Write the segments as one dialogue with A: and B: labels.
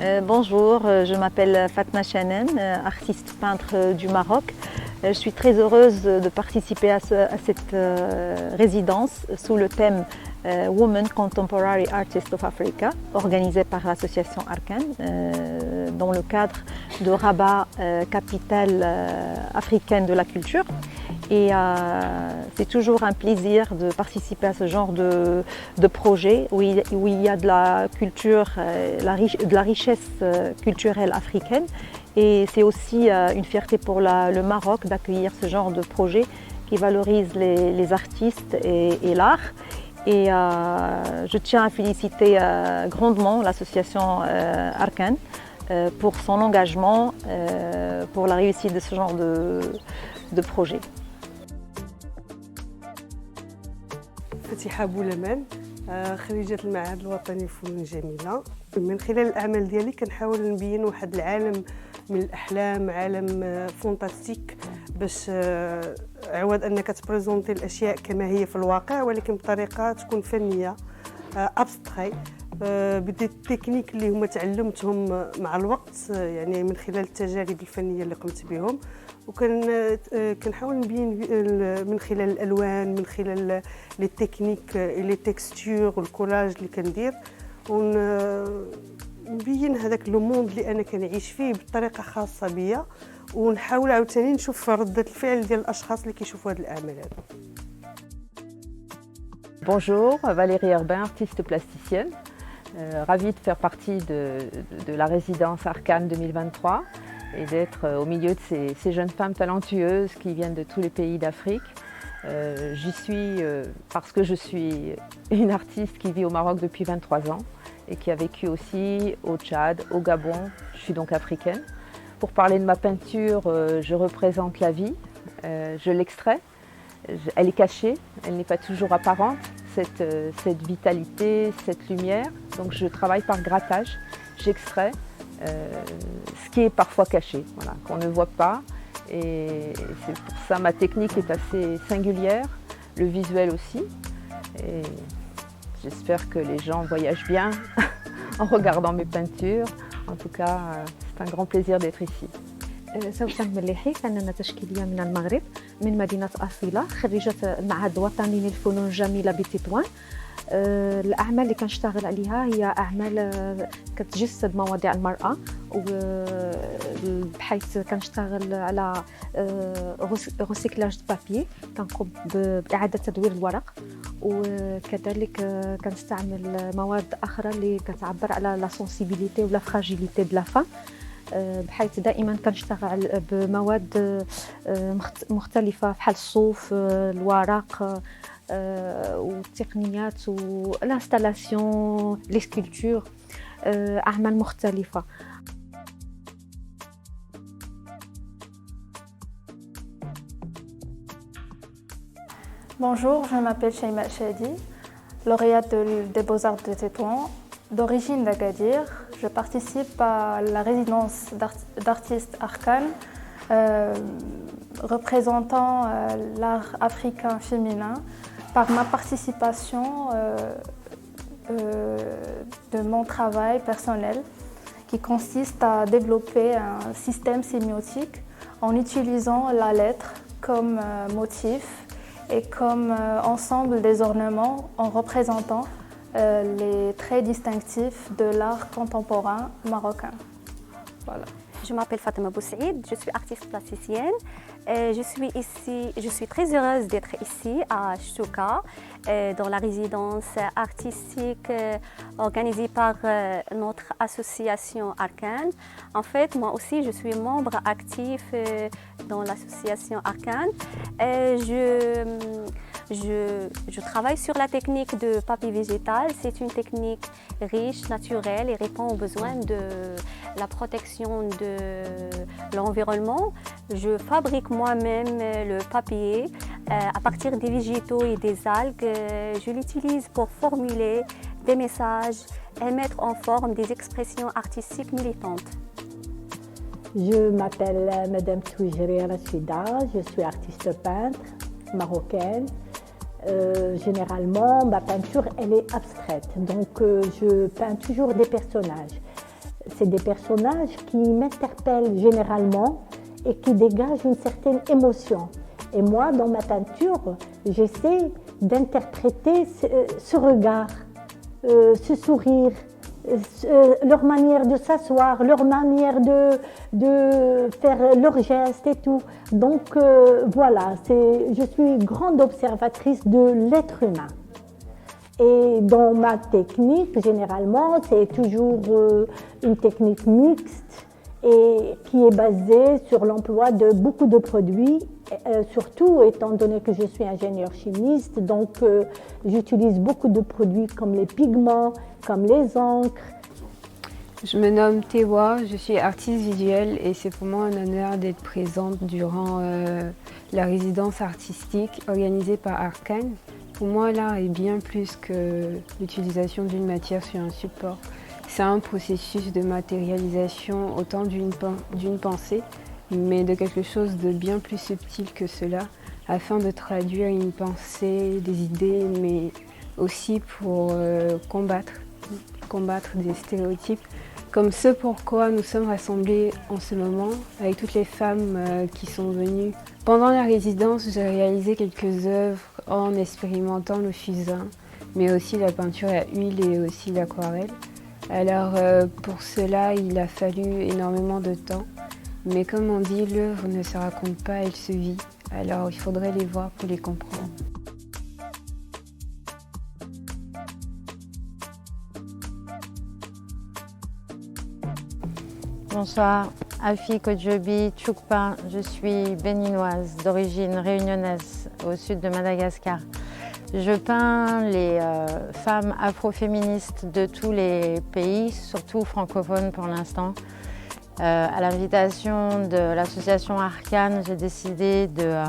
A: Bonjour, je m'appelle Fatma Chanen, artiste peintre du Maroc. Je suis très heureuse de participer à cette résidence sous le thème Women Contemporary Artists of Africa, organisée par l'association Arkan, dans le cadre de Rabat, capitale africaine de la culture. Et c'est toujours un plaisir de participer à ce genre de projet où il y a de la culture, de la richesse culturelle africaine. Et c'est aussi une fierté pour le Maroc d'accueillir ce genre de projet qui valorise les artistes et l'art. Et je tiens à féliciter grandement l'association Arkan pour son engagement pour la réussite de ce genre de projet.
B: فتيحة بولمان خريجة المعهد الوطني للفنون الجميلة. من خلال الأعمال ديالي كنحاول نبين واحد العالم من الأحلام، عالم فونتاستيك، باش عوض أنك تبريزونتي الأشياء كما هي في الواقع ولكن بطريقة تكون فنية أبستراي بدي التكنيك اللي هما تعلمتهم مع الوقت، يعني من خلال التجارب الفنية اللي قمت بهم، وكنحاول نبين من خلال الالوان، من خلال لي تكنيك لي تكستور والكولاج اللي كندير، ونبين هذاك لو موند اللي انا كنعيش فيه بطريقه خاصه بيا، ونحاول عاوتاني نشوف ردة الفعل ديال الاشخاص اللي كيشوفوا هذه الاعمال هذه.
C: Bonjour, Valérie Herbin, artiste plasticienne. Ravie de faire partie de la résidence Arkan 2023 et d'être au milieu de ces jeunes femmes talentueuses qui viennent de tous les pays d'Afrique. J'y suis parce que je suis une artiste qui vit au Maroc depuis 23 ans et qui a vécu aussi au Tchad, au Gabon. Je suis donc africaine. Pour parler de ma peinture, je représente la vie, je l'extrais. Elle est cachée, elle n'est pas toujours apparente, cette vitalité, cette lumière. Donc je travaille par grattage, j'extrais ce qui est parfois caché, voilà, qu'on ne voit pas. Et c'est pour ça ma technique est assez singulière, le visuel aussi. Et j'espère que les gens voyagent bien en regardant mes peintures. En tout cas, c'est un grand plaisir d'être ici.
D: سوسن مليحي، فنانة تشكيلية من المغرب من مدينة أصيلة، خريجة المعهد الوطني للفنون الجميلة بتطوان. الأعمال اللي كنشتغل عليها هي أعمال كتجسد مواضيع المرأة، بحيث كنشتغل على غوسيكلاج بابي، كنقوم بإعادة تدوير الورق، وكذلك كنستعمل مواد أخرى اللي كتعبر على لا سونسيبيليتي ولا فراجيليتي دو لا فام، بحيث دائما كنشتغل بمواد مختلفة بحال الصوف، الورق، والتقنيات والانستالاسيون، لي سكولبتور، أعمال مختلفة.
E: Bonjour, je m'appelle Shaima Chadi, lauréate des Beaux-Arts de Tétouan, d'origine d'Agadir. Je participe à la résidence d'artistes Arkan, représentant l'art africain féminin par ma participation de mon travail personnel qui consiste à développer un système sémiotique en utilisant la lettre comme motif et comme ensemble des ornements en représentant les traits distinctifs de l'art contemporain marocain. Voilà.
F: Je m'appelle Fatima Boussaïd, je suis artiste plasticienne. Je suis très heureuse d'être ici à Chouka, dans la résidence artistique organisée par notre association Arkan. En fait, moi aussi, je suis membre actif dans l'association Arkan. Je travaille sur la technique de papier végétal. C'est une technique riche, naturelle et répond aux besoins de la protection de l'environnement. Je fabrique moi-même le papier à partir des végétaux et des algues. Je l'utilise pour formuler des messages et mettre en forme des expressions artistiques militantes.
G: Je m'appelle Madame Touijri Rachida, je suis artiste peintre marocaine. Généralement, ma peinture elle est abstraite, donc je peins toujours des personnages. c'est des personnages qui m'interpellent généralement et qui dégagent une certaine émotion. Et moi, dans ma peinture, j'essaie d'interpréter ce regard, ce sourire, leur manière de s'asseoir, leur manière de faire leurs gestes et tout. Donc voilà, je suis grande observatrice de l'être humain. Et dans ma technique, généralement, c'est toujours une technique mixte et qui est basée sur l'emploi de beaucoup de produits, surtout étant donné que je suis ingénieure chimiste, donc j'utilise beaucoup de produits comme les pigments, comme les encres.
H: Je me nomme Tewa, je suis artiste visuelle et c'est pour moi un honneur d'être présente durant la résidence artistique organisée par Arkane. Pour moi, l'art est bien plus que l'utilisation d'une matière sur un support. C'est un processus de matérialisation autant d'une pensée, mais de quelque chose de bien plus subtil que cela, afin de traduire une pensée, des idées, mais aussi pour combattre des stéréotypes, comme ce pourquoi nous sommes rassemblés en ce moment, avec toutes les femmes qui sont venues. Pendant la résidence, j'ai réalisé quelques œuvres en expérimentant le fusain, mais aussi la peinture à huile et aussi l'aquarelle. Alors pour cela, il a fallu énormément de temps. Mais comme on dit, l'œuvre ne se raconte pas, elle se vit. Alors il faudrait les voir pour les comprendre.
I: Bonsoir, Afi Kodjobi Tchoukpa, je suis béninoise d'origine réunionnaise au sud de Madagascar. Je peins les femmes afroféministes de tous les pays, surtout francophones pour l'instant. À l'invitation de l'association Arkane, j'ai décidé de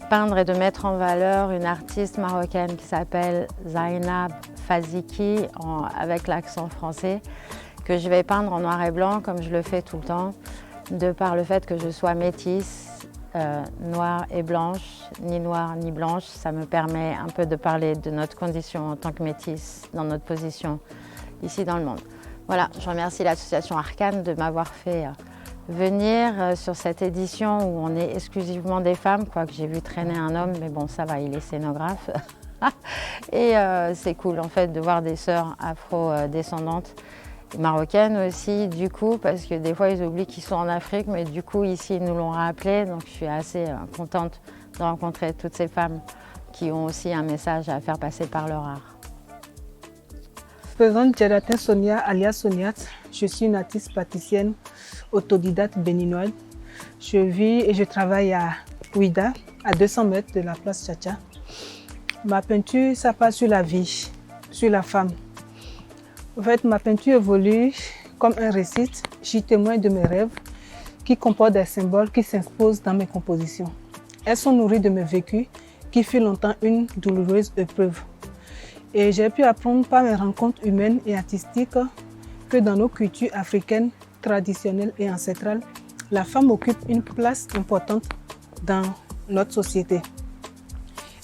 I: peindre et de mettre en valeur une artiste marocaine qui s'appelle Zainab Faziki, avec l'accent français, que je vais peindre en noir et blanc comme je le fais tout le temps, de par le fait que je sois métisse, noire et blanche, ni noire ni blanche. Ça me permet un peu de parler de notre condition en tant que métisse dans notre position ici dans le monde. Voilà, je remercie l'association Arkane de m'avoir fait venir sur cette édition où on est exclusivement des femmes, quoique j'ai vu traîner un homme, mais bon, ça va, il est scénographe. Et c'est cool en fait de voir des sœurs afro-descendantes, marocaines aussi, du coup, parce que des fois ils oublient qu'ils sont en Afrique, mais du coup ici ils nous l'ont rappelé, donc je suis assez contente de rencontrer toutes ces femmes qui ont aussi un message à faire passer par leur art.
J: Je me présente Djaratin Sonia alias Soniat. Je suis une artiste plasticienne autodidacte béninoise. Je vis et je travaille à Ouida, à 200 mètres de la place Tchatcha. Ma peinture, ça passe sur la vie, sur la femme. En fait, ma peinture évolue comme un récit. J'y témoigne de mes rêves qui comportent des symboles qui s'imposent dans mes compositions. Elles sont nourries de mes vécus qui furent longtemps une douloureuse épreuve. Et j'ai pu apprendre par mes rencontres humaines et artistiques que dans nos cultures africaines traditionnelles et ancestrales, la femme occupe une place importante dans notre société.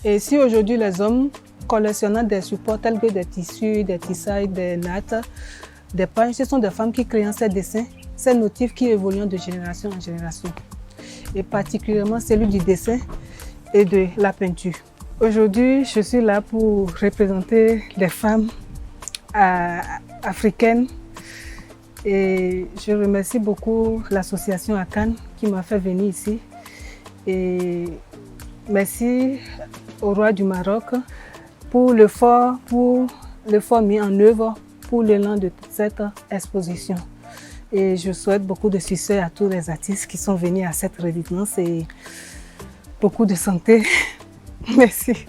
J: Et si aujourd'hui les hommes, collectionnant des supports tels que des tissus, des tissailles, des nattes, des pages, ce sont des femmes qui créent ces dessins, ces motifs qui évoluent de génération en génération. Et particulièrement celui du dessin et de la peinture. Aujourd'hui, je suis là pour représenter les femmes africaines et je remercie beaucoup l'association Arkane qui m'a fait venir ici. Et merci au roi du Maroc pour l'effort mis en œuvre pour l'élan de cette exposition. Et je souhaite beaucoup de succès à tous les artistes qui sont venus à cette résidence et beaucoup de santé. Merci.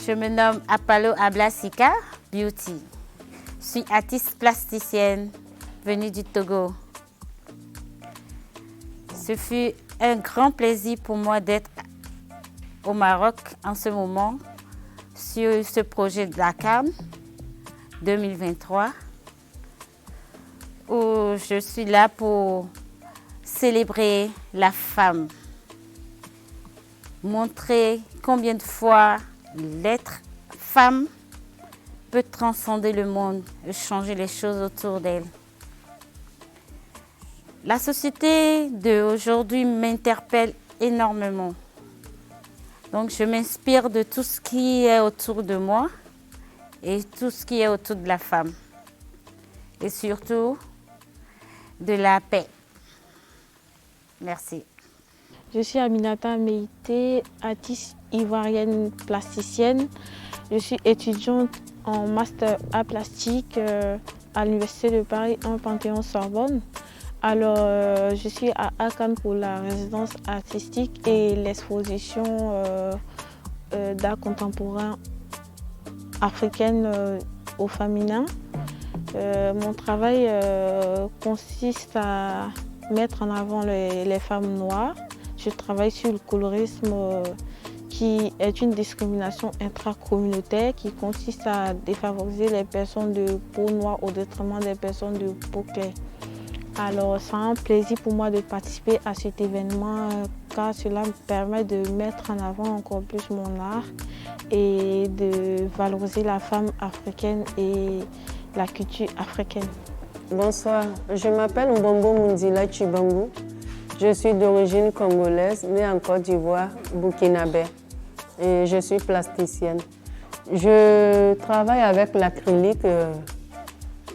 K: Je me nomme Apalo Ablasika Beauty. Je suis artiste plasticienne venue du Togo. Ce fut un grand plaisir pour moi d'être au Maroc en ce moment sur ce projet de Arkane 2023 où je suis là pour célébrer la femme, montrer combien de fois l'être femme peut transcender le monde et changer les choses autour d'elle. La société d'aujourd'hui m'interpelle énormément. Donc je m'inspire de tout ce qui est autour de moi et tout ce qui est autour de la femme. Et surtout, de la paix. Merci.
L: Je suis Aminata Meïté, artiste ivoirienne plasticienne. Je suis étudiante en master art plastique à l'Université de Paris en Panthéon-Sorbonne. Alors, je suis à Arcane pour la résidence artistique et l'exposition d'art contemporain africaine au féminin. Mon travail consiste à mettre en avant les femmes noires. Je travaille sur le colorisme qui est une discrimination intracommunautaire qui consiste à défavoriser les personnes de peau noire au détriment des personnes de peau claire. Alors, c'est un plaisir pour moi de participer à cet événement car cela me permet de mettre en avant encore plus mon art et de valoriser la femme africaine et la culture africaine.
M: Bonsoir, je m'appelle Mbombo Mundila Chibangou. Je suis d'origine congolaise, née en Côte d'Ivoire, burkinabé, et je suis plasticienne. Je travaille avec l'acrylique.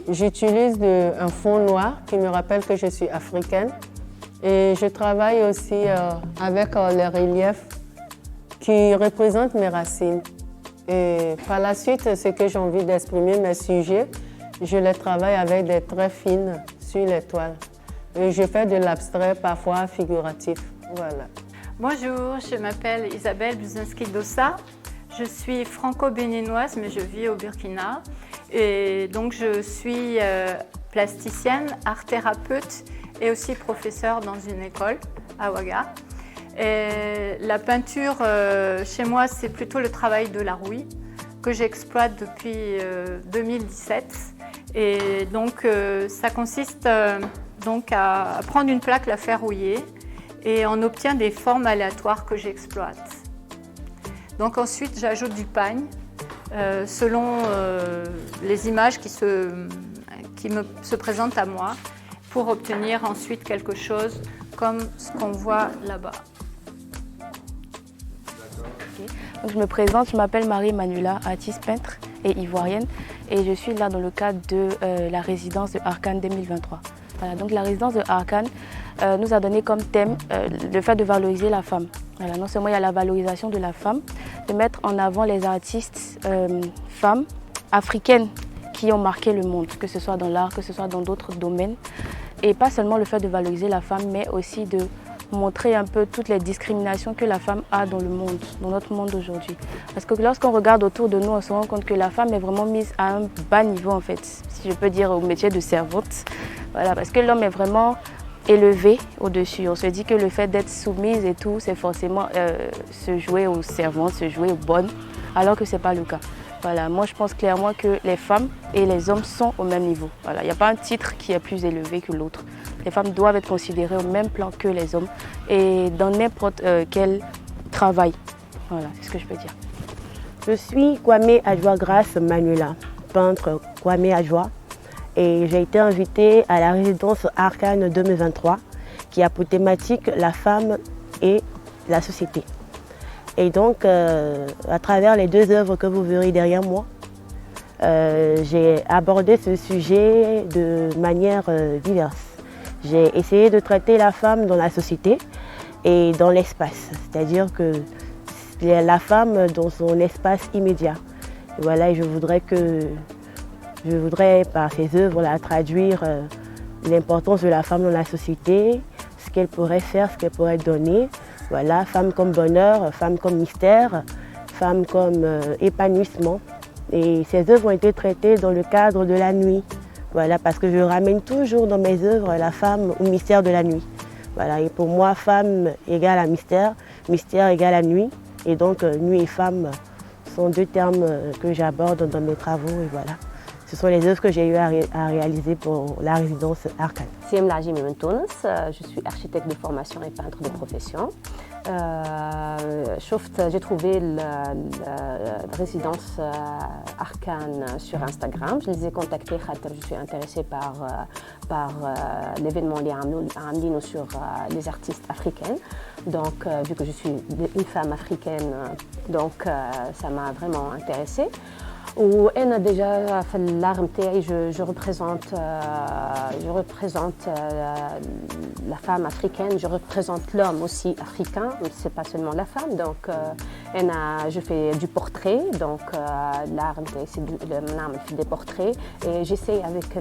M: J'utilise un fond noir qui me rappelle que je suis africaine. Et je travaille aussi avec les reliefs qui représentent mes racines. Et par la suite, ce que j'ai envie d'exprimer, mes sujets, je les travaille avec des traits fines sur les toiles. Et je fais de l'abstrait, parfois figuratif. Voilà.
N: Bonjour, je m'appelle Isabelle Buzinski-Dossa. Je suis franco-béninoise, mais je vis au Burkina. Et donc, je suis plasticienne, art-thérapeute et aussi professeure dans une école à Ouaga. Et la peinture, chez moi, c'est plutôt le travail de la rouille que j'exploite depuis 2017. Et donc, ça consiste donc à prendre une plaque, la faire rouiller et on obtient des formes aléatoires que j'exploite. Donc ensuite, j'ajoute du pagne selon les images qui se présentent à moi pour obtenir ensuite quelque chose comme ce qu'on voit là-bas.
O: Donc, je me présente, je m'appelle Marie Manula, artiste peintre et ivoirienne et je suis là dans le cadre de la résidence de Arcane 2023. Voilà, donc la résidence de Arcane nous a donné comme thème le fait de valoriser la femme. Voilà, non seulement il y a la valorisation de la femme, de mettre en avant les artistes femmes africaines qui ont marqué le monde, que ce soit dans l'art, que ce soit dans d'autres domaines. Et pas seulement le fait de valoriser la femme, mais aussi de montrer un peu toutes les discriminations que la femme a dans le monde, dans notre monde aujourd'hui. Parce que lorsqu'on regarde autour de nous, on se rend compte que la femme est vraiment mise à un bas niveau en fait, si je peux dire au métier de servante. Voilà, parce que l'homme est vraiment élevé au-dessus. On se dit que le fait d'être soumise et tout, c'est forcément se jouer aux servantes, se jouer aux bonnes, alors que ce n'est pas le cas. Voilà, moi je pense clairement que les femmes et les hommes sont au même niveau. Voilà, il n'y a pas un titre qui est plus élevé que l'autre. Les femmes doivent être considérées au même plan que les hommes et dans n'importe quel travail. Voilà, c'est ce que je peux dire.
P: Je suis Kwame Adjoa Grace Manuela, peintre Kwame Adjoa. Et j'ai été invitée à la résidence Arcane 2023 qui a pour thématique la femme et la société. Et donc, à travers les deux œuvres que vous verrez derrière moi, j'ai abordé ce sujet de manière diverse. J'ai essayé de traiter la femme dans la société et dans l'espace, c'est-à-dire que la femme dans son espace immédiat. Et voilà, et je voudrais par ces œuvres traduire l'importance de la femme dans la société, ce qu'elle pourrait faire, ce qu'elle pourrait donner. Voilà, femme comme bonheur, femme comme mystère, femme comme épanouissement. Et ces œuvres ont été traitées dans le cadre de la nuit. Voilà, parce que je ramène toujours dans mes œuvres la femme au mystère de la nuit. Voilà, et pour moi, femme égale à mystère, mystère égale à nuit. Et donc, nuit et femme sont deux termes que j'aborde dans mes travaux. Et voilà. Ce sont les œuvres que j'ai eu à réaliser pour la résidence Arcane.
Q: Je suis architecte de formation et peintre de profession. j'ai trouvé la résidence Arkane sur Instagram. Je les ai contactés car je suis intéressée par l'événement sur les artistes africaines. Donc, vu que je suis une femme africaine, donc ça m'a vraiment intéressée. وأنا déjà في l'art نتاعي je représente la femme africaine, je représente l'homme aussi africain, c'est pas seulement la femme. Donc je fais du portrait, donc l'art نتاعي c'est des portraits et j'essaie avec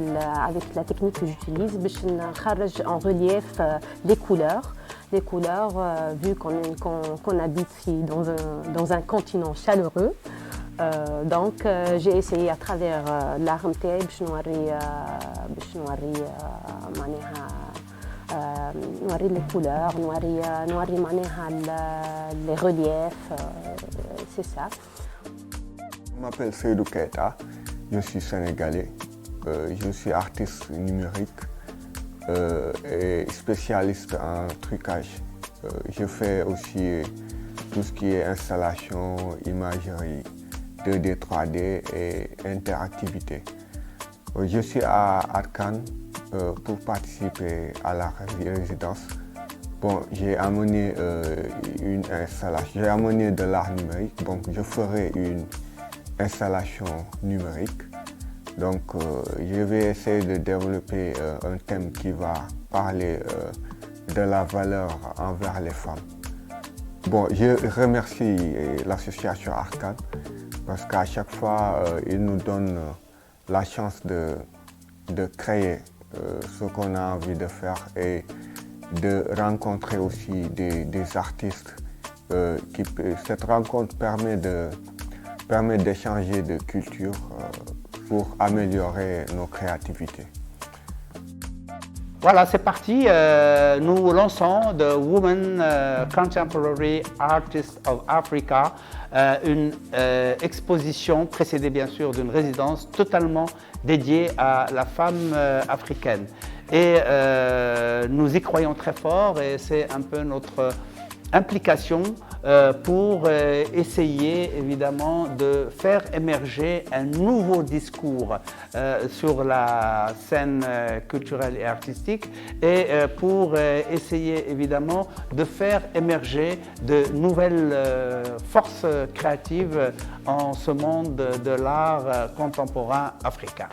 Q: la technique que j'utilise باش نخرج en relief les couleurs vu qu'on habite dans un continent chaleureux. Donc j'ai essayé à travers l'art نتاعي باش نوري les couleurs, نوري معناها les reliefs, c'est ça.
R: Je m'appelle Seydou Keita, je suis sénégalais, je suis artiste numérique et spécialiste en trucage. Je fais aussi tout ce qui est installation, imagerie, 2D, 3D et interactivité. Je suis à Arkane pour participer à la résidence. Bon, j'ai amené une installation, j'ai amené de l'art numérique, donc je ferai une installation numérique. Donc je vais essayer de développer un thème qui va parler de la valeur envers les femmes. Bon, je remercie l'association Arkane parce qu'à chaque fois, ils nous donnent la chance de créer ce qu'on a envie de faire et de rencontrer aussi des artistes. Cette rencontre permet d'échanger de culture pour améliorer nos créativités.
S: Voilà, c'est parti. Nous lançons The Women Contemporary Artists of Africa, une exposition précédée bien sûr d'une résidence totalement dédiée à la femme africaine. Et nous y croyons très fort et c'est un peu notre implication pour essayer évidemment de faire émerger un nouveau discours sur la scène culturelle et artistique et pour essayer évidemment de faire émerger de nouvelles forces créatives en ce monde de l'art contemporain africain.